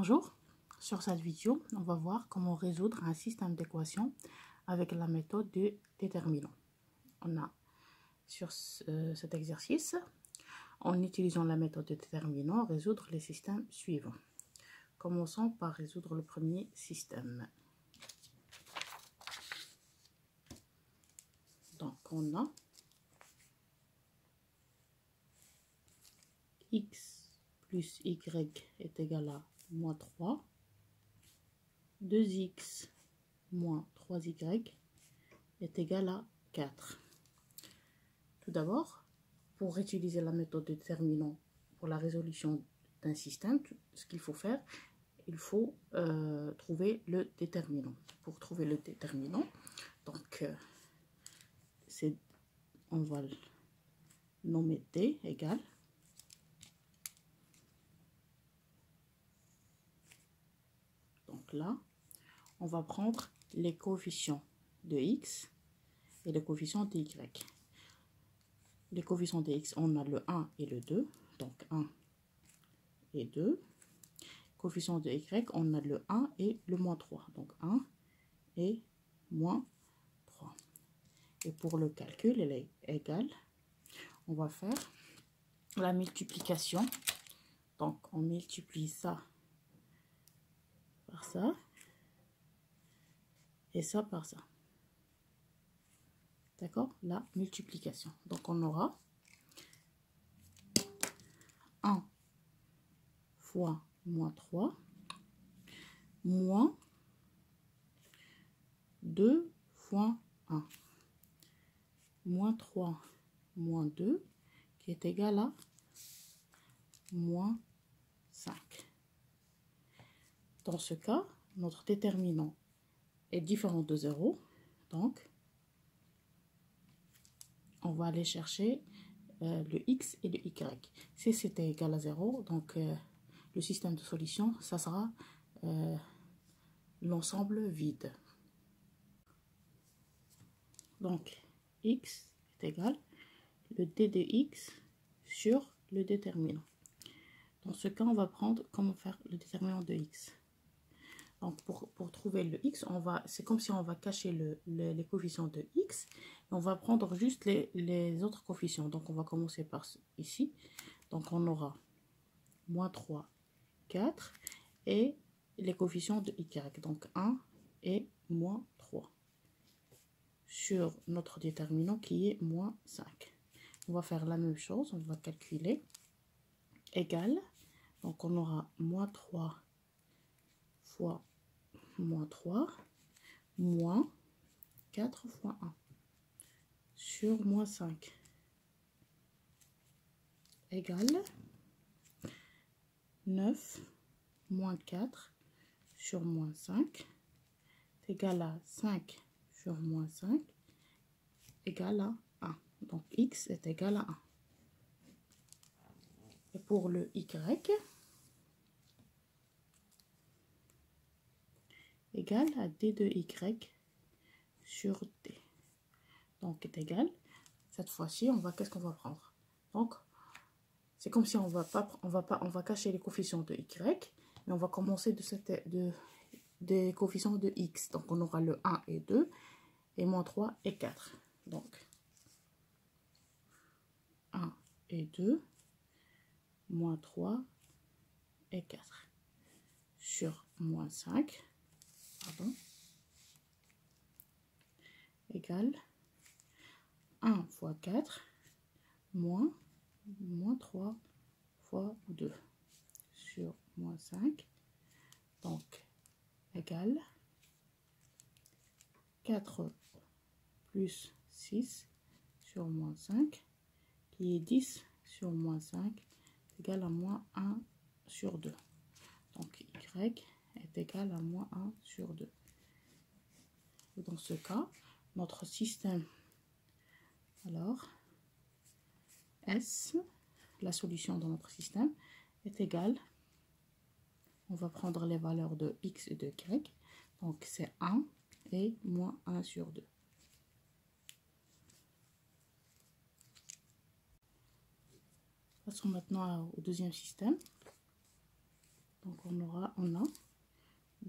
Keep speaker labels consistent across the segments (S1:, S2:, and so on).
S1: Bonjour, sur cette vidéo, on va voir comment résoudre un système d'équations avec la méthode de déterminant. On a sur cet exercice, en utilisant la méthode de déterminant, résoudre les systèmes suivants. Commençons par résoudre le premier système. Donc on a x plus y est égal à moins 3, 2x moins 3y est égal à 4. Tout d'abord, pour utiliser la méthode de déterminant pour la résolution d'un système, ce qu'il faut faire, il faut trouver le déterminant. Pour trouver le déterminant, donc on va le nommer D égale donc là, on va prendre les coefficients de x et les coefficients de y. Les coefficients de x, on a le 1 et le 2, donc 1 et 2. Coefficient de y, on a le 1 et le moins 3, donc 1 et moins 3. Et pour le calcul, elle est égale, on va faire la multiplication. Donc on multiplie ça par ça et ça par ça. D'accord? La multiplication. Donc on aura 1 fois moins 3 moins 2 fois 1 moins 3 moins 2 qui est égal à moins 5. Dans ce cas, notre déterminant est différent de 0, donc on va aller chercher le x et le y. Si c'était égal à 0, donc le système de solution, ça sera l'ensemble vide. Donc x est égal le d de x sur le déterminant. Dans ce cas, on va prendre comment faire le déterminant de x. Donc pour trouver le x, c'est comme si on va cacher les coefficients de x. Et on va prendre juste les autres coefficients. Donc on va commencer par ici. Donc on aura moins 3, 4 et les coefficients de y. Donc 1 et moins 3 sur notre déterminant qui est moins 5. On va faire la même chose. On va calculer égal. Donc on aura moins 3 fois moins 3 moins 4 fois 1 sur moins 5 égale 9 moins 4 sur moins 5 égale à 5 sur moins 5 égale à 1. Donc x est égal à 1. Et pour le y, égal à d de y sur d. Donc est égal, cette fois-ci, qu'est-ce qu'on va prendre? Donc, c'est comme si on va cacher les coefficients de y, mais on va commencer des coefficients de x. Donc on aura le 1 et 2, et moins 3 et 4. Donc 1 et 2, moins 3 et 4 sur moins 5, pardon, égale 1 fois 4 moins 3 fois 2 sur moins 5, donc égale 4 plus 6 sur moins 5 qui est 10 sur moins 5 égale à moins 1 sur 2. Donc y est égal à moins 1 sur 2. Et dans ce cas, notre système, alors S, la solution de notre système, est égale, on va prendre les valeurs de x et de y, donc c'est 1 et moins 1 sur 2. Passons maintenant au deuxième système. Donc on a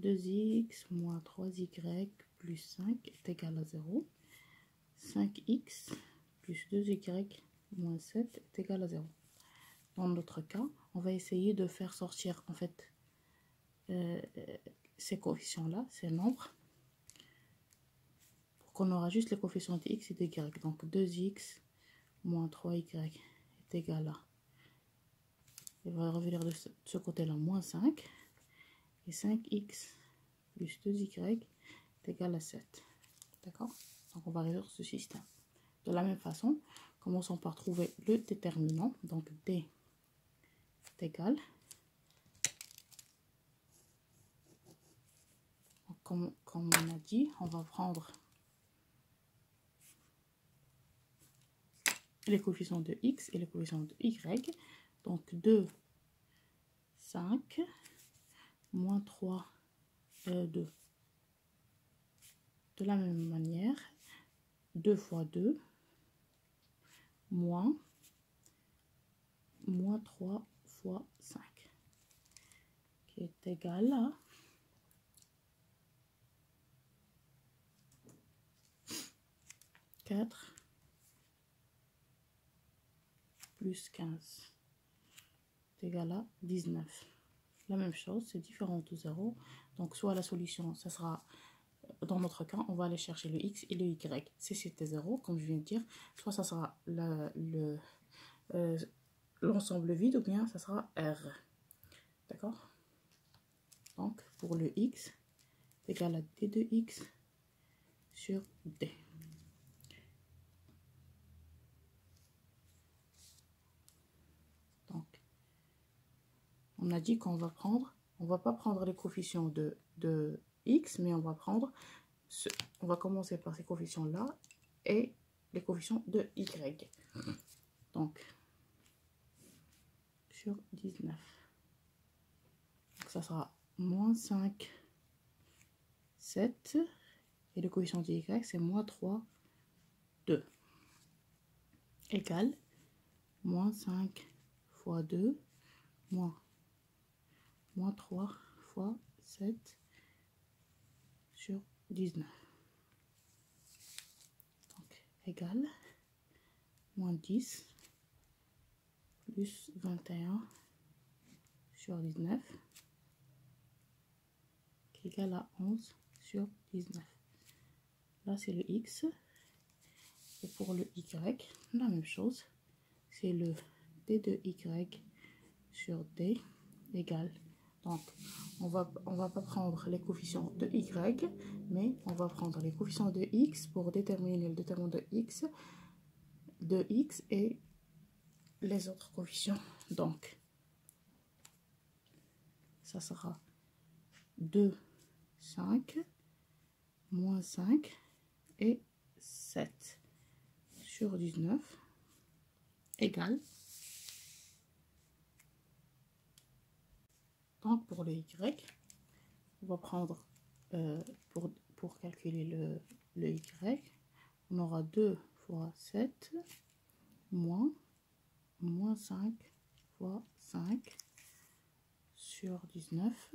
S1: 2x moins 3y plus 5 est égal à 0. 5x plus 2y moins 7 est égal à 0. Dans notre cas, on va essayer de faire sortir en fait ces coefficients-là, ces nombres, pour qu'on aura juste les coefficients de x et de y. Donc 2x moins 3y est égal à, il va revenir de ce côté-là, moins 5. Et 5x plus 2y est égal à 7. D'accord? Donc on va résoudre ce système. De la même façon, commençons par trouver le déterminant. Donc d est égal. Comme on a dit, on va prendre les coefficients de x et les coefficients de y. Donc 2, 5, moins 3, 2. De la même manière, 2 fois 2, moins 3 fois 5, qui est égal à 4 plus 15 est égal à 19. La même chose, c'est différent de 0. Donc, soit la solution, ça sera, dans notre cas, on va aller chercher le x et le y. Si c'était 0, comme je viens de dire, soit ça sera l'ensemble vide, ou bien ça sera R. D'accord? Donc, pour le x, est égal à d de x sur d. Donc, on a dit qu'on va prendre, on va pas prendre les coefficients de x, mais on va prendre, on va commencer par ces coefficients-là et les coefficients de y. Donc, sur 19. Donc, ça sera moins 5, 7. Et le coefficient de y, c'est moins 3, 2. Égale moins 5 fois 2, moins 3 fois 7 sur 19. Donc, égale moins 10 plus 21 sur 19, qui est égal à 11 sur 19. Là, c'est le x. Et pour le y, la même chose. C'est le d de y sur d égale. Donc, on va pas prendre les coefficients de y, mais on va prendre les coefficients de x pour déterminer le déterminant de x et les autres coefficients. Donc, ça sera 2, 5, moins 5 et 7 sur 19 égale. Donc, pour le y, on va prendre, pour calculer le y, on aura 2 fois 7 moins 5 fois 5 sur 19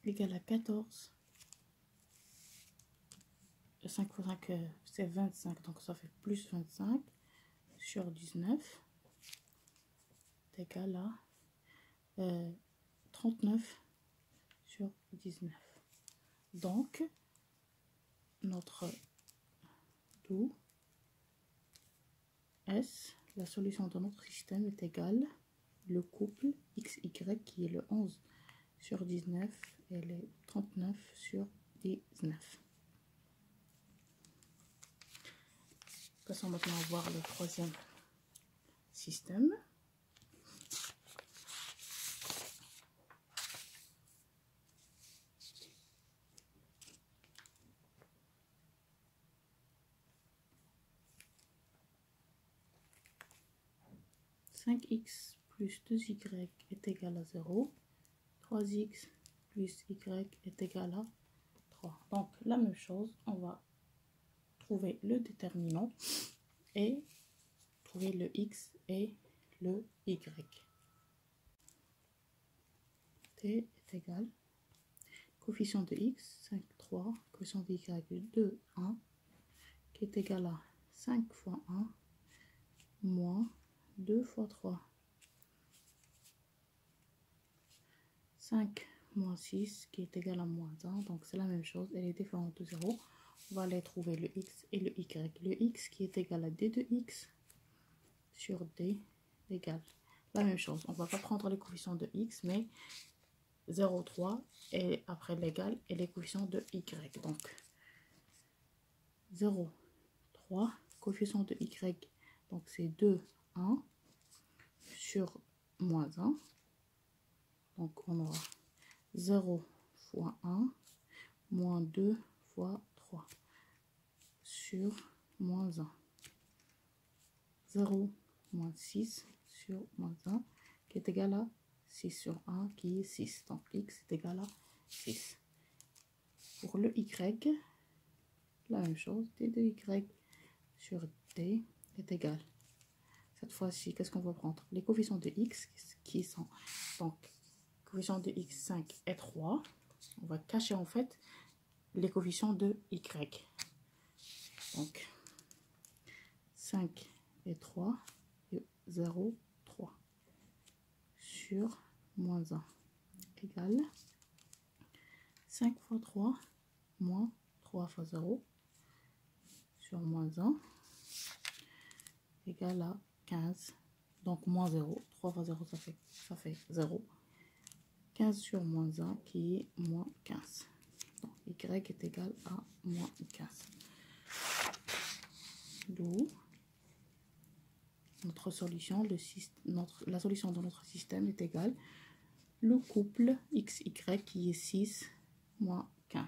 S1: égale à 14. 5 fois 5, c'est 25, donc ça fait plus 25 sur 19 est égal à 39 sur 19. Donc, notre doux S, la solution de notre système est égale le couple XY qui est le 11 sur 19 et le 39 sur 19. Passons maintenant à voir le troisième système. X plus 2y est égal à 0. 3x plus y est égal à 3. Donc, la même chose, on va trouver le déterminant et trouver le x et le y. t est égal, coefficient de x, 5, 3, coefficient de y, 2, 1, qui est égal à 5 fois 1, moins 2 fois 3. 5 moins 6 qui est égal à moins 1, donc c'est la même chose, elle est différente de 0. On va aller trouver le x et le y. Le x qui est égal à d de x sur d égale la même chose. On ne va pas prendre les coefficients de x, mais 0,3 et après l'égal et les coefficients de y. Donc 0,3, coefficient de y, donc c'est 2, 1 sur moins 1. Donc on aura 0 fois 1 moins 2 fois 3 sur moins 1. 0 moins 6 sur moins 1 qui est égal à 6 sur 1 qui est 6. Donc x est égal à 6. Pour le y, la même chose, d de y sur d est égal. Cette fois-ci, qu'est-ce qu'on va prendre? Les coefficients de x qui sont donc coefficient de x 5 et 3. On va cacher en fait les coefficients de y. Donc 5 et 3 et 0, 3 sur moins 1 égale 5 fois 3 moins 3 fois 0 sur moins 1 égale à 15. Donc moins 0, 3 fois 0 ça fait 0. 15 sur moins 1 qui est moins 15. Donc y est égal à moins 15. D'où notre solution, la solution de notre système est égale le couple xy qui est 6 moins 15.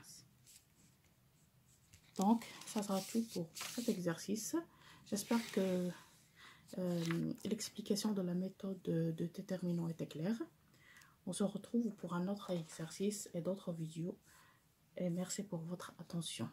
S1: Donc ça sera tout pour cet exercice. J'espère que l'explication de la méthode de déterminant était claire. On se retrouve pour un autre exercice et d'autres vidéos. Et merci pour votre attention.